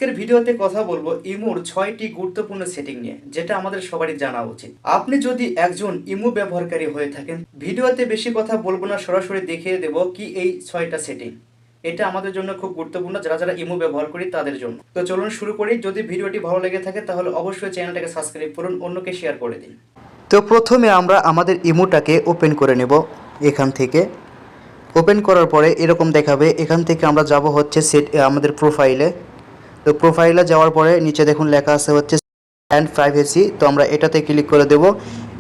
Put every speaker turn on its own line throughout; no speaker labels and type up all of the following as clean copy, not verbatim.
আজকের ভিডিওতে কথা বলবো ইমোর 6টি গুরুত্বপূর্ণ সেটিং নিয়ে, যেটা আমাদের সবারই জানা উচিত। আপনি যদি একজন ইমো ব্যবহারকারী হয়ে থাকেন, ভিডিওতে বেশি কথা বলবো না, সরাসরি দেখিয়ে দেব কি এই 6টা সেটিং। এটা আমাদের জন্য খুব গুরুত্বপূর্ণ, যারা যারা ইমো ব্যবহার করি তাদের জন্য। তো চলুন শুরু করি। যদি ভিডিওটি ভালো লেগে থাকে তাহলে অবশ্যই চ্যানেলটাকে সাবস্ক্রাইব করুন, অন্যকে শেয়ার করে দিন। তো প্রথমে আমরা আমাদের ইমোটাকে ওপেন করে নেব। এখান থেকে ওপেন করার পরে এরকম দেখাবে। এখান থেকে আমরা যাব হচ্ছে আমাদের প্রোফাইলে। তো প্রোফাইলে যাওয়ার পরে নিচে দেখুন লেখা আছে হচ্ছে অ্যান্ড প্রাইভেসি। তো আমরা এটাতে ক্লিক করে দেব।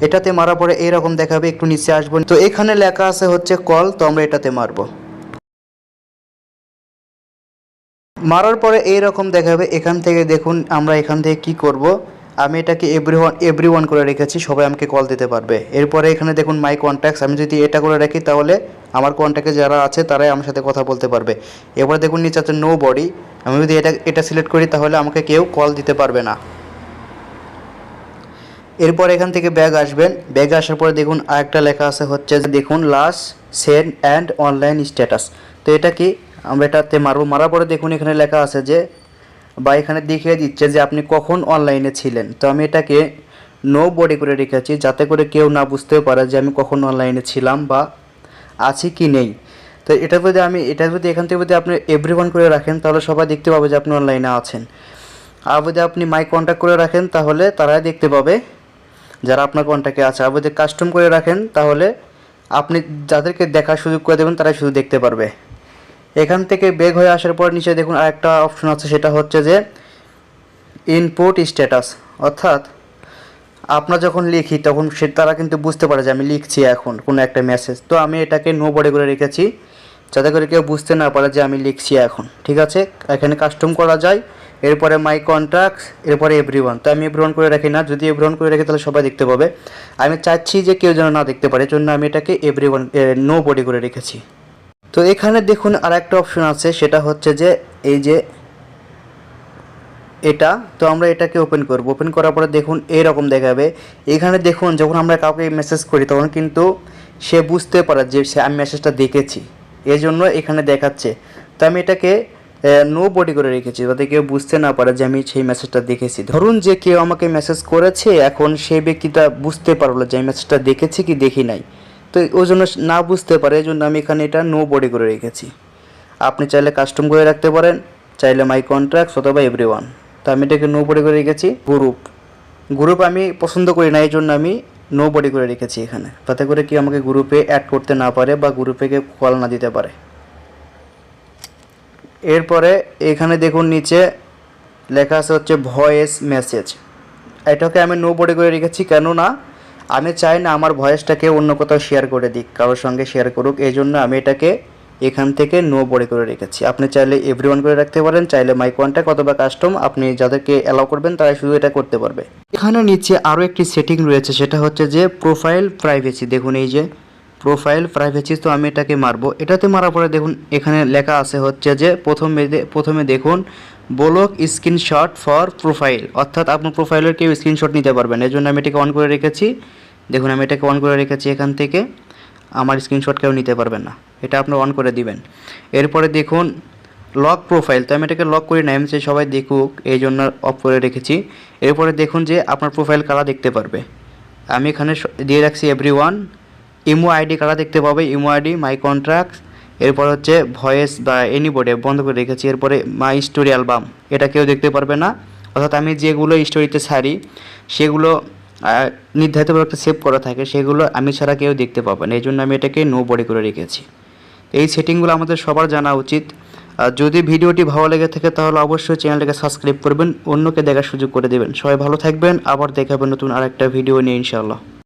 এটাতে মারার পরে এরকম দেখাবে, একটু নিচে আসবো। তো এখানে লেখা আছে হচ্ছে কল, তো আমরা এটাতে মারবো। মারার পরে এইরকম দেখাবে। এখান থেকে দেখুন আমরা এখান থেকে কি করব, আমি এটাকে এভরিওয়ান করে রেখেছি, সবাই আমাকে কল দিতে পারবে। এরপরে এখানে দেখুন মাই কন্ট্যাক্টস, আমি যদি এটা করে রাখি তাহলে আমার কন্ট্যাক্টে যারা আছে তারাই আমার সাথে কথা বলতে পারবে। এরপরে দেখুন নিচে আছে নো বডি, আমি যদি এটা সিলেক্ট করি তাহলে আমাকে কেউ কল দিতে পারবে না। এরপর এখান থেকে ব্যাগ আসবেন। ব্যাগে আসার পরে দেখুন আরেকটা লেখা আছে হচ্ছে দেখুন last send and online status. তো এটা কি, আমরা এটাতে মারবো। মারার পরে দেখুন এখানে লেখা আছে যে বা এখানে দেখিয়ে দিচ্ছে যে আপনি কখন অনলাইনে ছিলেন। তো আমি এটাকে নো বডি করে রেখেছি, যাতে করে কেউ না বুঝতেও পারে যে আমি কখন অনলাইনে ছিলাম বা আছি কি নেই। তো এটা যদি এখান থেকে যদি আপনি এভরিওয়ান করে রাখেন তাহলে সবাই দেখতে পাবে যে আপনি অনলাইনে আছেন। আর যদি আপনি মাই কন্ট্যাক্ট করে রাখেন তাহলে তারাই দেখতে পাবে যারা আপনার কন্ট্যাক্টে আছে। আর যদি কাস্টম করে রাখেন তাহলে আপনি যাদেরকে দেখার সুযোগ করে দেবেন তারাই শুধু দেখতে পারবে। এখান থেকে বেগ হয়ে আসার পর নিচে দেখুন আরেকটা অপশন আছে, সেটা হচ্ছে যে ইনপুট স্ট্যাটাস। অর্থাৎ আমরা যখন লিখি তখন তারা কিন্তু বুঝতে পারে যে আমি লিখছি এখন কোনো একটা মেসেজ। তো আমি এটাকে নো বডি করে রেখেছি, যাতে করে কেউ বুঝতে না পারে যে আমি লিখছি এখন। ঠিক আছে, এখানে কাস্টম করা যায়। এরপরে মাই কন্ট্যাক্টস, এরপরে এভরিওয়ান। তো আমি এভরিওয়ান করে রাখি না, যদি এভরিওয়ান করে রাখি তাহলে সবাই দেখতে পাবে। আমি চাচ্ছি যে কেউ যেন না দেখতে পারে, জন্য আমি এটাকে এভরিওয়ান নো বডি করে রেখেছি। তো এখানে দেখুন আর একটা অপশন আছে, সেটা হচ্ছে যে এই যে এটা। তো আমরা এটাকে ওপেন করব। ওপেন করার পরে দেখুন এইরকম দেখাবে। এখানে দেখুন যখন আমরা কাউকে মেসেজ করি তখন কিন্তু সে বুঝতে পারে যে আমি মেসেজটা দেখেছি, এই জন্য এখানে দেখাচ্ছে। তো আমি এটাকে নো বডি করে রেখেছি, যাতে কেউ বুঝতে না পারে যে আমি সেই মেসেজটা দেখেছি। ধরুন যে কেউ আমাকে মেসেজ করেছে, এখন সেই ব্যক্তিটা বুঝতে পারলো যে আমি মেসেজটা দেখেছি কি দেখি নাই। তো ওই জন্য না বুঝতে পারে, এই জন্য আমি এখানে এটা নো বডি করে রেখেছি। আপনি চাইলে কাস্টম করে রাখতে পারেন, চাইলে মাই কন্ট্যাক্টস অথবা এভরিওয়ান। তো আমি এটাকে নো বডি করে রেখেছি। গ্রুপ আমি পছন্দ করি না, এই জন্য আমি নো বডি করে রেখেছি এখানে, তাতে করে কি আমাকে গ্রুপে অ্যাড করতে না পারে বা গ্রুপে কেউ কল না দিতে পারে। এরপরে এখানে দেখুন নিচে লেখা আছে হচ্ছে ভয়েস মেসেজ। এটাকে আমি নো বডি করে রেখেছি, কেননা আমি চাই না আমার ভয়েসটাকে অন্য কোথাও শেয়ার করে দিক, কারোর সঙ্গে শেয়ার করুক। এই জন্য আমি এটাকে এখান থেকে নো বডি করে রেখেছি। আপনি চাইলে এভরিওয়ান করে রাখতে পারেন, চাইলে মাই কন্ট্যাক্ট অথবা কাস্টম, আপনি যাদেরকে অ্যালাউ করবেন তারাই শুধু এটা করতে পারবে। এখানে নিচে আরও একটি সেটিং রয়েছে, সেটা হচ্ছে যে প্রোফাইল প্রাইভেসি। দেখুন এই যে প্রোফাইল প্রাইভেসি। তো আমি এটাকে মারবো। এটাতে মারার পরে দেখুন এখানে লেখা আছে হচ্ছে যে প্রথমে দেখুন ব্লক স্ক্রিনশট ফর প্রোফাইল। অর্থাৎ আপনার প্রোফাইলের কেউ স্ক্রিনশট নিতে পারবেন, এই জন্য আমি এটাকে অন করে রেখেছি। দেখুন আমি এটাকে অন করে রেখেছি, এখান থেকে আমার স্ক্রিনশট কেউ নিতে পারবেন না, এটা আপনি অন করে দিবেন। এরপরে দেখুন লক প্রোফাইল। তো আমি এটাকে লক করি না, আমি চাই সবাই দেখুক, এই জন্য অফ করে রেখেছি। এরপরে দেখুন যে আপনার প্রোফাইল কারা দেখতে পারবে, আমি এখানে দিয়ে রাখছি এভরিওয়ান। ইমো আইডি কারা দেখতে পাবে, ইমো আইডি, মাই কন্ট্যাক্টস, এরপর হচ্ছে ভয়েস বা এনিবডি বন্ধ করে রেখেছি। এরপরে মাই স্টোরি অ্যালবাম, এটা কেউ দেখতে পারবে না। অর্থাৎ আমি যেগুলো স্টোরিতে ছাড়ি সেগুলো নির্ধারিতভাবে একটা সেভ করা থাকে, সেগুলো আমি ছাড়া কেউ দেখতে পাবে না, এই জন্য আমি এটাকে নো বডি করে রেখেছি। এই সেটিংগুলো আমাদের সবার জানা উচিত। যদি ভিডিওটি ভালো লেগে থাকে তাহলে অবশ্যই চ্যানেলটাকে সাবস্ক্রাইব করবেন, অন্যকে দেখার সুযোগ করে দেবেন। সবাই ভালো থাকবেন, আবার দেখাবেন নতুন আরেকটা ভিডিও নিয়ে ইনশাআল্লাহ।